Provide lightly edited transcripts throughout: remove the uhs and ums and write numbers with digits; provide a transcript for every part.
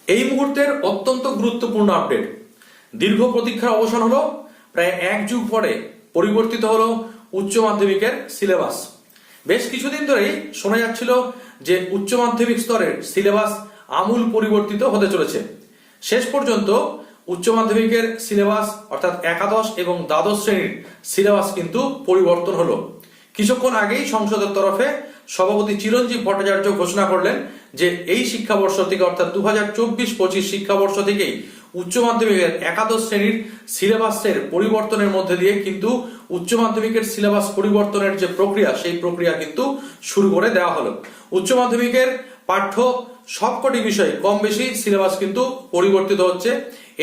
এই মুহূর্তের অত্যন্ত গুরুত্বপূর্ণ আপডেট। দীর্ঘ প্রতীক্ষার অবসান হলো। প্রায় এক যুগ পরে পরিবর্তিত হলো উচ্চ মাধ্যমিকের সিলেবাস। বেশ কিছুদিন ধরেই শোনা যাচ্ছিল যে উচ্চ মাধ্যমিক স্তরের সিলেবাস আমূল পরিবর্তিত হতে চলেছে। শেষ পর্যন্ত উচ্চ মাধ্যমিকের সিলেবাস অর্থাৎ একাদশ এবং দ্বাদশ শ্রেণীর সিলেবাস কিন্তু পরিবর্তন হলো। কিছুক্ষণ আগেই সংসদের তরফে সভাপতি চিরঞ্জীব ভট্টাচার্য ঘোষণা করলেন যে এই শিক্ষাবর্ষ থেকে অর্থাৎ 2024-25 শিক্ষাবর্ষ থেকেই উচ্চ মাধ্যমিকের একাদশ শ্রেণীর সিলেবাসের পরিবর্তনের মধ্যে দিয়ে কিন্তু উচ্চ মাধ্যমিকের সিলেবাস পরিবর্তনের যে প্রক্রিয়া সেই প্রক্রিয়া কিন্তু শুরু করে দেওয়া হলো। উচ্চ মাধ্যমিকের পাঠ্য সবকটি বিষয় কম বেশি সিলেবাস কিন্তু পরিবর্তিত হচ্ছে।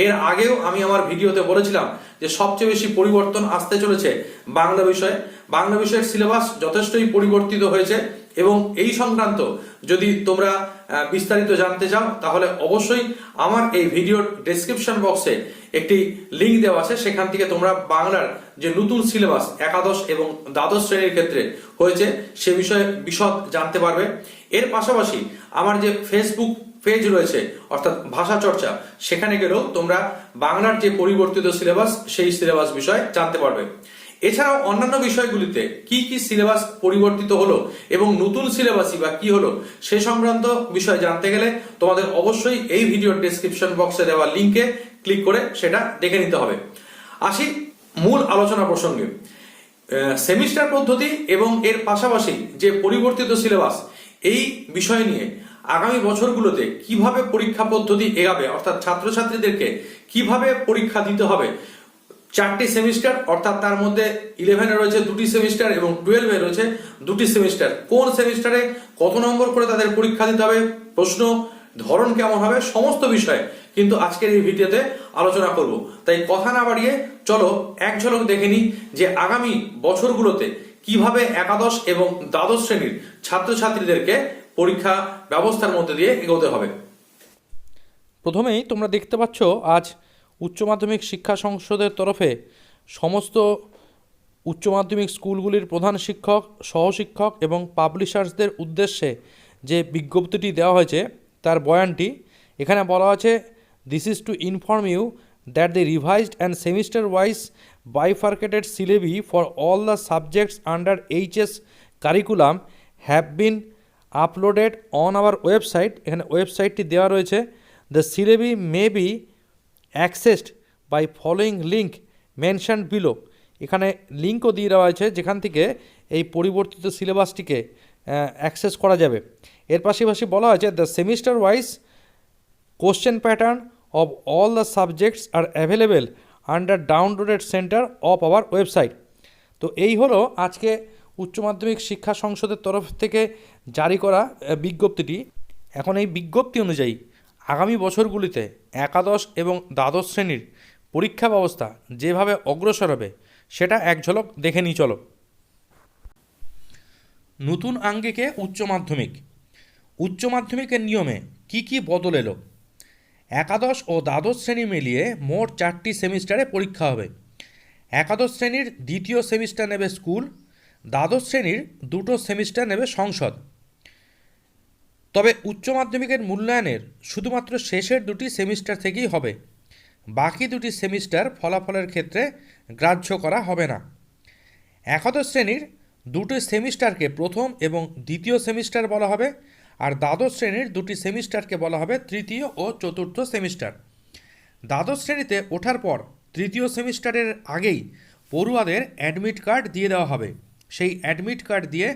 এর আগেও আমি আমার ভিডিওতে বলেছিলাম যে সবচেয়ে বেশি পরিবর্তন আসতে চলেছে বাংলা বিষয়ে। বাংলা বিষয়ের সিলেবাস যথেষ্টই পরিবর্তিত হয়েছে এবং এই সংক্রান্ত যদি তোমরা বিস্তারিত জানতে চাও তাহলে অবশ্যই আমার এই ভিডিওর ডেসক্রিপশন বক্সে একটি লিংক দেওয়া আছে, সেখান থেকে তোমরা বাংলার যে নতুন সিলেবাস একাদশ এবং দ্বাদশ শ্রেণীর ক্ষেত্রে হয়েছে সে বিষয়ে বিশদ জানতে পারবে। এর পাশাপাশি আমার যে ফেসবুক পেজ রয়েছে অর্থাৎ ভাষা চর্চা, সেখানে গেলেও তোমরা বাংলার যে পরিবর্তিত সিলেবাস সেই সিলেবাস বিষয়ে জানতে পারবে। এছাড়াও অন্যান্য বিষয়গুলিতে কি কি সিলেবাস পরিবর্তিত হলো এবং নতুন সিলেবাসই বা কি হলো সে সংক্রান্ত বিষয় জানতে গেলে তোমাদের অবশ্যই এই ভিডিওর ডেসক্রিপশন বক্সে দেওয়া লিংকে ক্লিক করে সেটা দেখে নিতে হবে। আসি মূল আলোচনা প্রসঙ্গে। সেমিস্টার পদ্ধতি এবং এর পাশাপাশি যে পরিবর্তিত সিলেবাস এই বিষয় নিয়ে আগামী বছরগুলোতে কিভাবে পরীক্ষা পদ্ধতি এগাবে অর্থাৎ ছাত্রছাত্রীদেরকে কিভাবে পরীক্ষা দিতে হবে, 4টি সেমিস্টার অর্থাৎ তার মধ্যে 11-এ রয়েছে 2টি সেমিস্টার এবং 12-এ রয়েছে 2টি সেমিস্টার, কোন সেমিস্টারে কত নম্বর করে তাদের পরীক্ষা দিতে হবে, প্রশ্ন ধরন কেমন হবে, সমস্ত বিষয়ে কিন্তু আজকের এই ভিডিওতে আলোচনা করব। তাই কথা না বাড়িয়ে চলো এক ঝলক দেখে নিই যে আগামী বছরগুলোতে কিভাবে একাদশ এবং দ্বাদশ শ্রেণীর ছাত্রছাত্রীদেরকে পরীক্ষা ব্যবস্থার মধ্যে দিয়ে এগোতে হবে। প্রথমেই তোমরা দেখতে পাচ্ছ আজ উচ্চ মাধ্যমিক শিক্ষা সংসদের তরফে সমস্ত উচ্চ মাধ্যমিক স্কুলগুলির প্রধান শিক্ষক, সহশিক্ষক এবং পাবলিশার্সদের উদ্দেশ্যে যে বিজ্ঞপ্তিটি দেওয়া হয়েছে তার বয়ানটি এখানে বলা আছে। This is to inform you that the revised and semester wise bifurcated syllabi for all the subjects under HS curriculum have been uploaded on our website। এখানে ওয়েবসাইটটি দেওয়া রয়েছে। The syllabi may be accessed by following link mentioned below। এখানে লিঙ্কও দিয়ে দেওয়া আছে যেখান থেকে এই পরিবর্তিত সিলেবাসটিকে অ্যাক্সেস করা যাবে। এর পাশাপাশি বলা হয়েছে the semester wise question pattern of all the subjects are available under downloaded centre of our website. তো এই হলো আজকে উচ্চ মাধ্যমিক শিক্ষা সংসদের তরফ থেকে জারি করা বিজ্ঞপ্তিটি। এখন এই বিজ্ঞপ্তি অনুযায়ী আগামী বছরগুলিতে একাদশ এবং দ্বাদশ শ্রেণীর পরীক্ষা ব্যবস্থা যেভাবে অগ্রসর হবে সেটা এক ঝলক দেখে নিই চলো। নতুন আঙ্গিকে উচ্চ মাধ্যমিক। উচ্চ মাধ্যমিকের নিয়মে কি কি বদল এলো? একাদশ ও দ্বাদশ শ্রেণী মিলিয়ে মোট 4টি সেমিস্টারে পরীক্ষা হবে। একাদশ শ্রেণীর দ্বিতীয় সেমিস্টার নেবে স্কুল, দ্বাদশ শ্রেণীর 2টো সেমিস্টার নেবে সংসদ। তবে উচ্চ মাধ্যমিকের মূল্যায়নের শুধুমাত্র শেষের 2টি সেমিস্টার থেকেই হবে, বাকি 2টি সেমিস্টার ফলাফলের ক্ষেত্রে গ্রাহ্য করা হবে না। একাদশ শ্রেণীর 2টি সেমিস্টারকে প্রথম এবং দ্বিতীয় সেমিস্টার বলা হবে, আর দ্বাদশ শ্রেণীর 2টি সেমিস্টারকে বলা হবে তৃতীয় ও চতুর্থ সেমিস্টার। দ্বাদশ শ্রেণীতে ওঠার পর তৃতীয় সেমিস্টারের আগেই পড়ুয়াদের অ্যাডমিট কার্ড দিয়ে দেওয়া হবে। সেই অ্যাডমিট কার্ড দিয়ে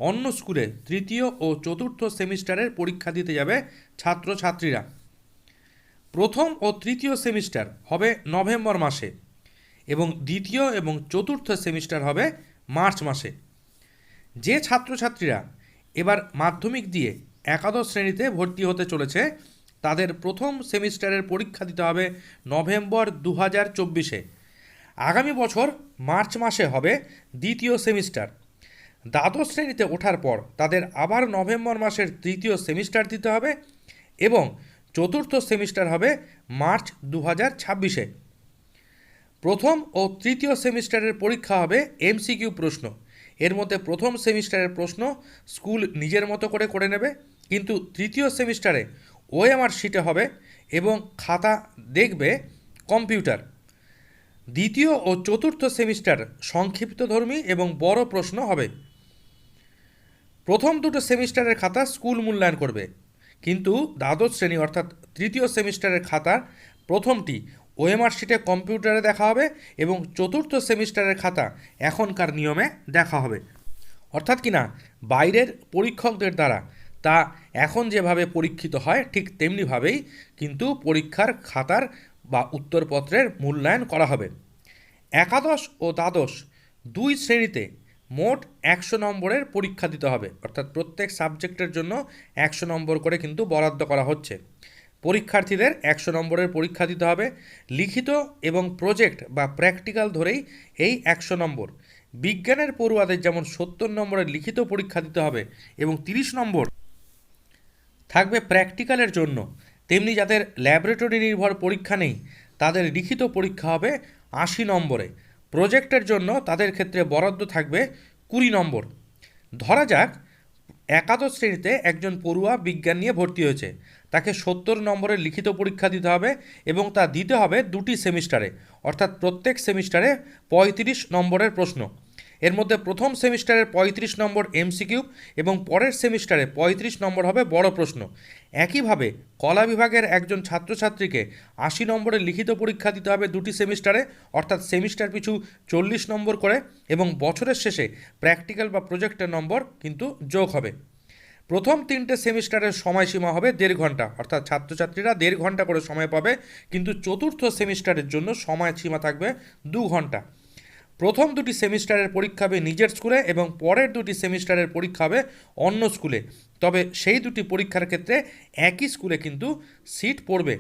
অন্য স্কুলে তৃতীয় ও চতুর্থ সেমিস্টারের পরীক্ষা দিতে যাবে ছাত্রছাত্রীরা। প্রথম ও তৃতীয় সেমিস্টার হবে নভেম্বর মাসে এবং দ্বিতীয় এবং চতুর্থ সেমিস্টার হবে মার্চ মাসে। যে ছাত্রছাত্রীরা এবার মাধ্যমিক দিয়ে একাদশ শ্রেণীতে ভর্তি হতে চলেছে তাদের প্রথম সেমিস্টারের পরীক্ষা দিতে হবে নভেম্বর 2024-এ। আগামী বছর মার্চ মাসে হবে দ্বিতীয় সেমিস্টার। দ্বাদশ শ্রেণীতে ওঠার পর তাদের আবার নভেম্বর মাসের তৃতীয় সেমিস্টার দিতে হবে এবং চতুর্থ সেমিস্টার হবে মার্চ 2026-এ। প্রথম ও তৃতীয় সেমিস্টারের পরীক্ষা হবে MCQ প্রশ্ন। এর মধ্যে প্রথম সেমিস্টারের প্রশ্ন স্কুল নিজের মতো করে নেবে, কিন্তু তৃতীয় সেমিস্টারে ওএমআর শিটে হবে এবং খাতা দেখবে কম্পিউটার। দ্বিতীয় ও চতুর্থ সেমিস্টার সংক্ষিপ্তধর্মী এবং বড় প্রশ্ন হবে। প্রথম দুটো সেমিস্টারের খাতা স্কুল মূল্যায়ন করবে, কিন্তু দ্বাদশ শ্রেণী অর্থাৎ তৃতীয় সেমিস্টারের খাতা প্রথমটি ওএমআর শিটে কম্পিউটারে দেখা হবে এবং চতুর্থ সেমিস্টারের খাতা এখনকার নিয়মে দেখা হবে। অর্থাৎ কিনা বাইরের পরীক্ষকদের দ্বারা তা এখন যেভাবে পরীক্ষিত হয় ঠিক তেমনিভাবেই কিন্তু পরীক্ষার খাতার বা উত্তরপত্রের মূল্যায়ন করা হবে। একাদশ ও দ্বাদশ দুই শ্রেণীতে মোট 100 নম্বরের পরীক্ষা দিতে হবে, অর্থাৎ প্রত্যেক সাবজেক্টের জন্য 100 নম্বর করে কিন্তু বরাদ্দ করা হচ্ছে। পরীক্ষার্থীদের 100 নম্বরের পরীক্ষা দিতে হবে। লিখিত এবং প্রজেক্ট বা প্র্যাকটিক্যাল ধরেই এই 100 নম্বর। বিজ্ঞানের পড়ুয়াদের যেমন 70 নম্বরের লিখিত পরীক্ষা দিতে হবে এবং 30 নম্বর থাকবে প্র্যাকটিক্যালের জন্য, তেমনি যাদের ল্যাবরেটরি নির্ভর পরীক্ষা নেই তাদের লিখিত পরীক্ষা হবে 80 নম্বরে। প্রজেক্টের জন্য তাদের ক্ষেত্রে বরাদ্দ থাকবে 20 নম্বর। ধরা যাক একাদশ শ্রেণীতে একজন পড়ুয়া বিজ্ঞান নিয়ে ভর্তি হয়েছে, তাকে 70 নম্বরের লিখিত পরীক্ষা দিতে হবে এবং তা দিতে হবে দুটি সেমিস্টারে, অর্থাৎ প্রত্যেক সেমিস্টারে 35 নম্বরের প্রশ্ন। এর মধ্যে প্রথম সেমিস্টারের 35 নম্বর এমসিকিউ এবং পরের সেমিস্টারে 35 নম্বর হবে বড় প্রশ্ন। একইভাবে কলা বিভাগের একজন ছাত্রছাত্রীকে 80 নম্বরের লিখিত পরীক্ষা দিতে হবে দুটি সেমিস্টারে, অর্থাৎ সেমিস্টার পিছু 40 নম্বর করে, এবং বছরের শেষে প্র্যাকটিক্যাল বা প্রজেক্টের নম্বর কিন্তু যোগ হবে। প্রথম 3টে সেমিস্টারের সময়সীমা হবে 1.5 ঘন্টা, অর্থাৎ ছাত্রছাত্রীরা 1.5 ঘন্টা করে সময় পাবে, কিন্তু চতুর্থ সেমিস্টারের জন্য সময়সীমা থাকবে 2 ঘন্টা। প্রথম দুটি সেমিস্টারের পরীক্ষা হবে নিজের স্কুলে এবং পরের দুটি সেমিস্টারের পরীক্ষা হবে অন্য স্কুলে, তবে সেই দুটি পরীক্ষার ক্ষেত্রে একই স্কুলে কিন্তু সিট পড়বে।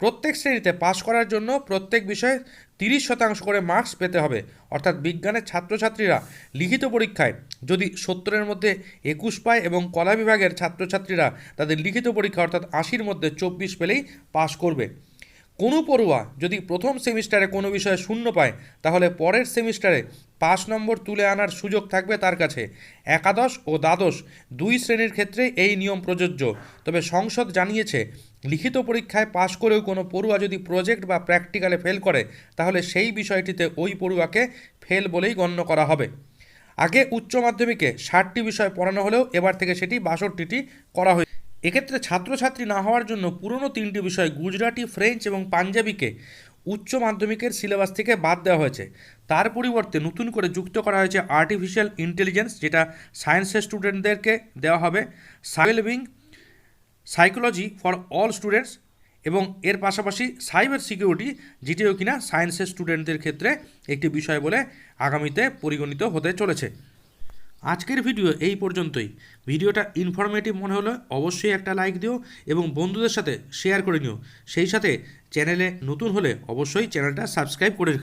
প্রত্যেক শ্রেণীতে পাশ করার জন্য প্রত্যেক বিষয়ে 30% করে মার্কস পেতে হবে, অর্থাৎ বিজ্ঞানের ছাত্রছাত্রীরা লিখিত পরীক্ষায় যদি 70-এর মধ্যে 21 পায় এবং কলা বিভাগের ছাত্রছাত্রীরা তাদের লিখিত পরীক্ষা অর্থাৎ 80-র মধ্যে 24 পেলেই পাশ করবে। কোনো পড়ুয়া যদি প্রথম সেমিস্টারে কোনো বিষয়ে 0 পায় তাহলে পরের সেমিস্টারে 5 নম্বর তুলে আনার সুযোগ থাকবে তার কাছে। একাদশ ও দ্বাদশ দুই শ্রেণীর ক্ষেত্রে এই নিয়ম প্রযোজ্য, তবে সংসদ জানিয়েছে লিখিত পরীক্ষায় পাশ করেও কোনো পড়ুয়া যদি প্রজেক্ট বা প্র্যাকটিক্যালে ফেল করে তাহলে সেই বিষয়টিতে ওই পড়ুয়াকে ফেল বলেই গণ্য করা হবে। আগে উচ্চ মাধ্যমিকে 60টি বিষয় পড়ানো হলেও এবার থেকে সেটি 62টি করা হয়েছে। এক্ষেত্রে ছাত্রছাত্রী না হওয়ার জন্য পুরনো 3টি বিষয় গুজরাটি, ফ্রেঞ্চ এবং পাঞ্জাবিকে উচ্চ মাধ্যমিকের সিলেবাস থেকে বাদ দেওয়া হয়েছে। তার পরিবর্তে নতুন করে যুক্ত করা হয়েছে আর্টিফিশিয়াল ইন্টেলিজেন্স, যেটা সায়েন্সের স্টুডেন্টদেরকে দেওয়া হবে, wellbeing psychology for all students, এবং এর পাশাপাশি সাইবার সিকিউরিটি, যেটিও কিনা সায়েন্সের স্টুডেন্টদের ক্ষেত্রে একটি বিষয় বলে আগামীতে পরিগণিত হতে চলেছে। আজকের ভিডিও এই পর্যন্তই। ভিডিওটা ইনফরমেটিভ মনে হলে অবশ্যই একটা লাইক দিও এবং বন্ধুদের সাথে শেয়ার করে নিও। সেই সাথে চ্যানেলে নতুন হলে অবশ্যই চ্যানেলটা সাবস্ক্রাইব করে